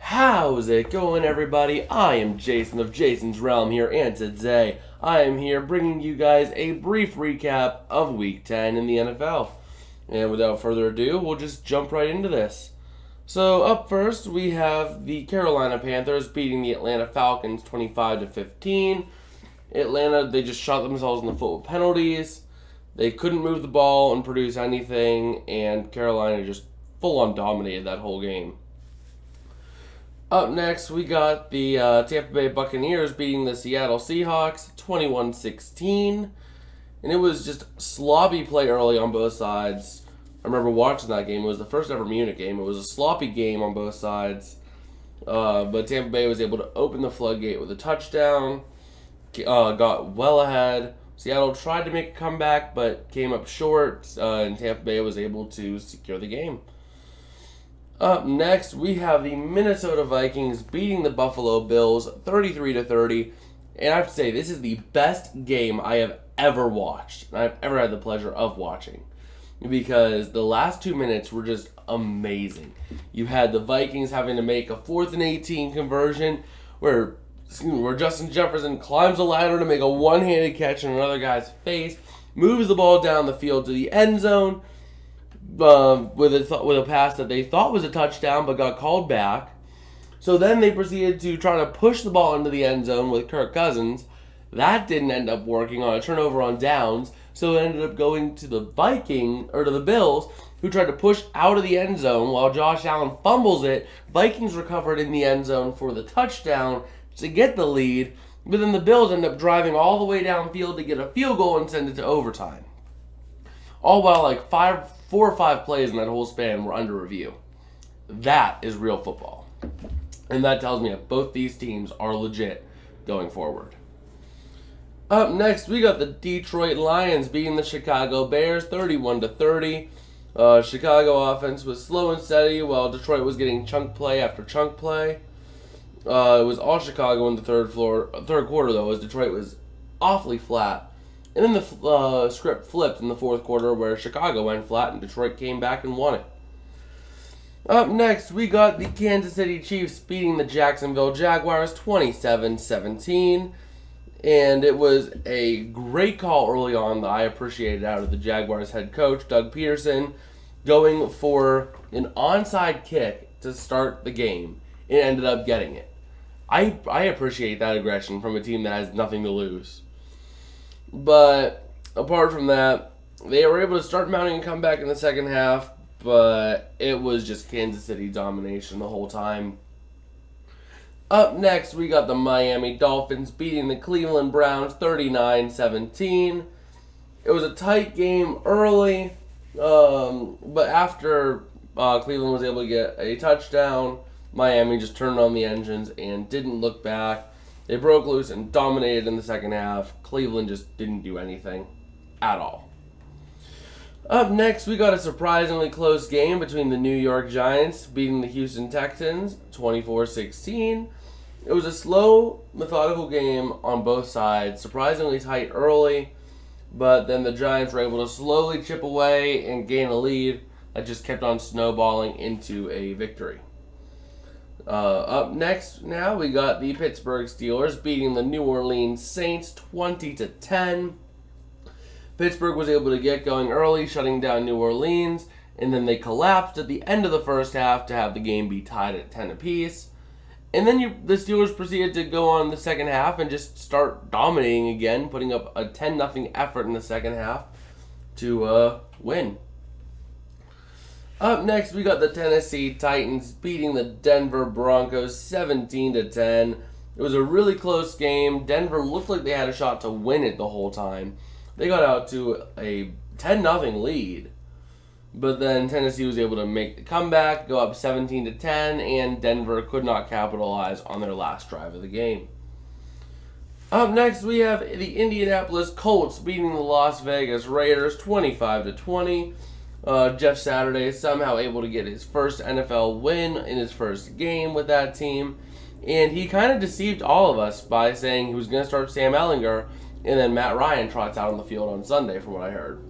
How's it going, everybody? I am Jason of Jason's Realm here, and today I am here bringing you guys a brief recap of Week 10 in the NFL. And without further ado, we'll just jump right into this. So up first, we have the Carolina Panthers beating the Atlanta Falcons 25-15. Atlanta, they just shot themselves in the foot with penalties. They couldn't move the ball and produce anything, and Carolina just full-on dominated that whole game. Up next, we got the Tampa Bay Buccaneers beating the Seattle Seahawks 21-16. And it was just sloppy play early on both sides. I remember watching that game. It was the first ever Munich game. It was a sloppy game on both sides. But Tampa Bay was able to open the floodgate with a touchdown. Got well ahead. Seattle tried to make a comeback, but came up short. And Tampa Bay was able to secure the game. Up next, we have the Minnesota Vikings beating the Buffalo Bills 33-30. And I have to say, this is the best game I have ever watched. And I've ever had the pleasure of watching. Because the last 2 minutes were just amazing. You had the Vikings having to make a 4th and 18 conversion where Justin Jefferson climbs a ladder to make a one-handed catch in another guy's face, moves the ball down the field to the end zone, with a pass that they thought was a touchdown but got called back. So then they proceeded to try to push the ball into the end zone with Kirk Cousins. That didn't end up working on a turnover on downs, so it ended up going to the Bills, who tried to push out of the end zone while Josh Allen fumbles it. Vikings recovered in the end zone for the touchdown to get the lead, but then the Bills end up driving all the way downfield to get a field goal and send it to overtime. All while 4 or 5 plays in that whole span were under review. That is real football. And that tells me that both these teams are legit going forward. Up next, we got the Detroit Lions beating the Chicago Bears 31-30. Chicago offense was slow and steady while Detroit was getting chunk play after chunk play. It was all Chicago in the third quarter, though, as Detroit was awfully flat. And then the script flipped in the fourth quarter where Chicago went flat and Detroit came back and won it. Up next, we got the Kansas City Chiefs beating the Jacksonville Jaguars 27-17. And it was a great call early on that I appreciated out of the Jaguars head coach, Doug Peterson, going for an onside kick to start the game and ended up getting it. I appreciate that aggression from a team that has nothing to lose. But apart from that, they were able to start mounting a comeback in the second half, but it was just Kansas City domination the whole time. Up next, we got the Miami Dolphins beating the Cleveland Browns 39-17. It was a tight game early, but after Cleveland was able to get a touchdown, Miami just turned on the engines and didn't look back. They broke loose and dominated in the second half. Cleveland just didn't do anything at all. Up next, we got a surprisingly close game between the New York Giants beating the Houston Texans 24-16. It was a slow, methodical game on both sides, surprisingly tight early, but then the Giants were able to slowly chip away and gain a lead that just kept on snowballing into a victory. Up next now, we got the Pittsburgh Steelers beating the New Orleans Saints 20-10. Pittsburgh was able to get going early, shutting down New Orleans, and then they collapsed at the end of the first half to have the game be tied at 10 apiece. And then the Steelers proceeded to go on the second half and just start dominating again, putting up a 10-0 effort in the second half to win. Up next, we got the Tennessee Titans beating the Denver Broncos 17-10. It was a really close game. Denver looked like they had a shot to win it the whole time. They got out to a 10-0 lead. But then Tennessee was able to make the comeback, go up 17-10, and Denver could not capitalize on their last drive of the game. Up next, we have the Indianapolis Colts beating the Las Vegas Raiders 25-20. Jeff Saturday is somehow able to get his first NFL win in his first game with that team. And he kind of deceived all of us by saying he was going to start Sam Ehlinger, and then Matt Ryan trots out on the field on Sunday, from what I heard.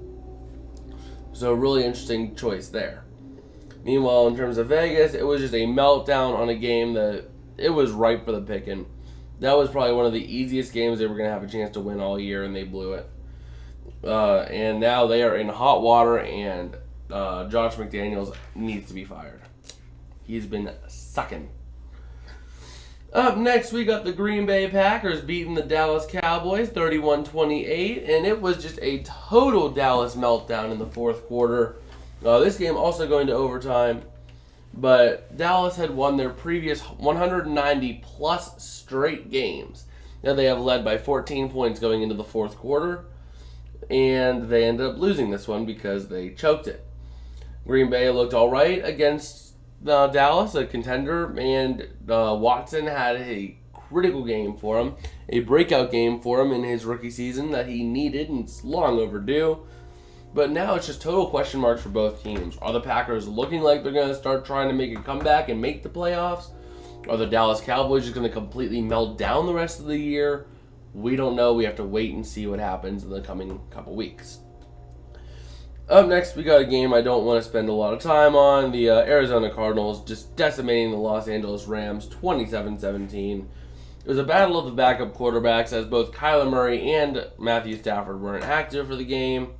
So really interesting choice there. Meanwhile, in terms of Vegas, it was just a meltdown on a game that it was ripe for the picking. That was probably one of the easiest games they were going to have a chance to win all year, and they blew it. And now they are in hot water, and Josh McDaniels needs to be fired. He's been sucking. Up next, we got the Green Bay Packers beating the Dallas Cowboys 31-28, and it was just a total Dallas meltdown in the fourth quarter. This game also going to overtime, but Dallas had won their previous 190-plus straight games. Now they have led by 14 points going into the fourth quarter, and they ended up losing this one because they choked it. Green Bay looked all right against Dallas, a contender, and Watson had a critical game for him, a breakout game for him in his rookie season that he needed, and it's long overdue. But now it's just total question marks for both teams. Are the Packers looking like they're going to start trying to make a comeback and make the playoffs? Are the Dallas Cowboys just going to completely melt down the rest of the year? We don't know. We have to wait and see what happens in the coming couple weeks. Up next, we got a game I don't want to spend a lot of time on. The Arizona Cardinals just decimating the Los Angeles Rams 27-17. It was a battle of the backup quarterbacks as both Kyler Murray and Matthew Stafford weren't active for the game.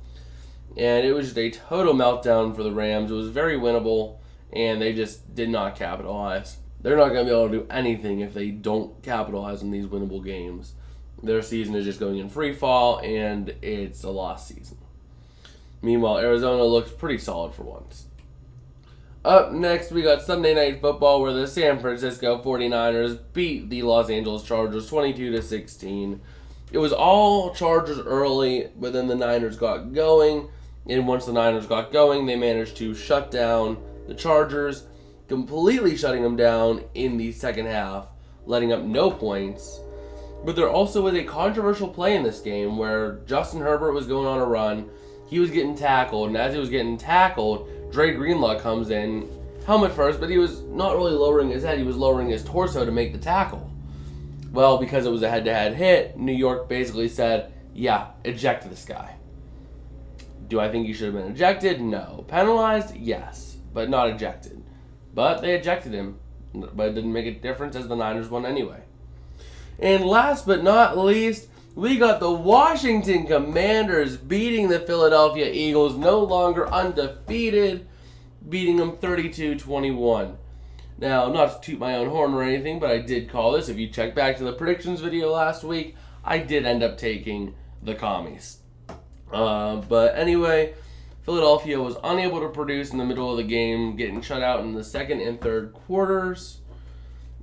And it was just a total meltdown for the Rams. It was very winnable, and they just did not capitalize. They're not going to be able to do anything if they don't capitalize on these winnable games. Their season is just going in free fall, and it's a lost season. Meanwhile, Arizona looks pretty solid for once. Up next, we got Sunday Night Football where the San Francisco 49ers beat the Los Angeles Chargers 22-16. It was all Chargers early, but then the Niners got going. And once the Niners got going, they managed to shut down the Chargers, completely shutting them down in the second half, letting up no points. But there also was a controversial play in this game where Justin Herbert was going on a run. He was getting tackled, and as he was getting tackled, Dre Greenlaw comes in, helmet first, but he was not really lowering his head, he was lowering his torso to make the tackle. Well, because it was a head-to-head hit, New York basically said, yeah, eject this guy. Do I think he should have been ejected? No. Penalized? Yes, but not ejected. But they ejected him, but it didn't make a difference as the Niners won anyway. And last but not least, we got the Washington Commanders beating the Philadelphia Eagles, no longer undefeated, beating them 32-21. Now, not to toot my own horn or anything, but I did call this. If you check back to the predictions video last week, I did end up taking the Commies. But anyway, Philadelphia was unable to produce in the middle of the game, getting shut out in the second and third quarters.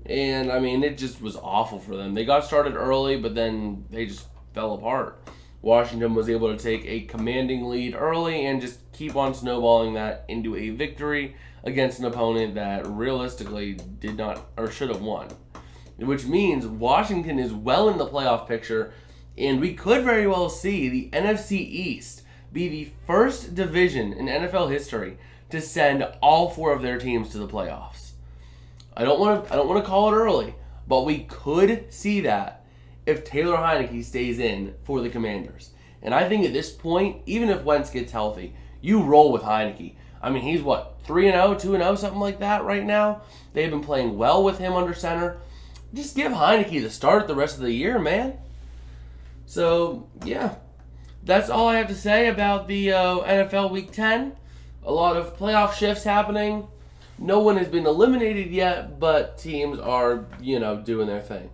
And, I mean, it just was awful for them. They got started early, but then they just fell apart. Washington was able to take a commanding lead early and just keep on snowballing that into a victory against an opponent that realistically did not or should have won. Which means Washington is well in the playoff picture, and we could very well see the NFC East be the first division in NFL history to send all four of their teams to the playoffs. I don't want to call it early, but we could see that if Taylor Heineke stays in for the Commanders. And I think at this point, even if Wentz gets healthy, you roll with Heineke. I mean, he's what, 3-0, 2-0, something like that right now? They've been playing well with him under center. Just give Heineke the start the rest of the year, man. So, yeah. That's all I have to say about the NFL Week 10. A lot of playoff shifts happening. No one has been eliminated yet, but teams are, doing their thing.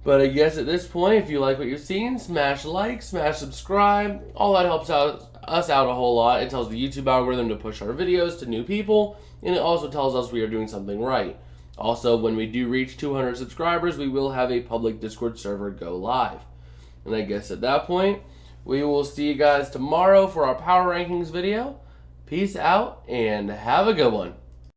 But I guess at this point, if you like what you've seen, smash like, smash subscribe. All that helps us out a whole lot. It tells the YouTube algorithm to push our videos to new people, and it also tells us we are doing something right. Also, when we do reach 200 subscribers, we will have a public Discord server go live. And I guess at that point, we will see you guys tomorrow for our Power Rankings video. Peace out, and have a good one.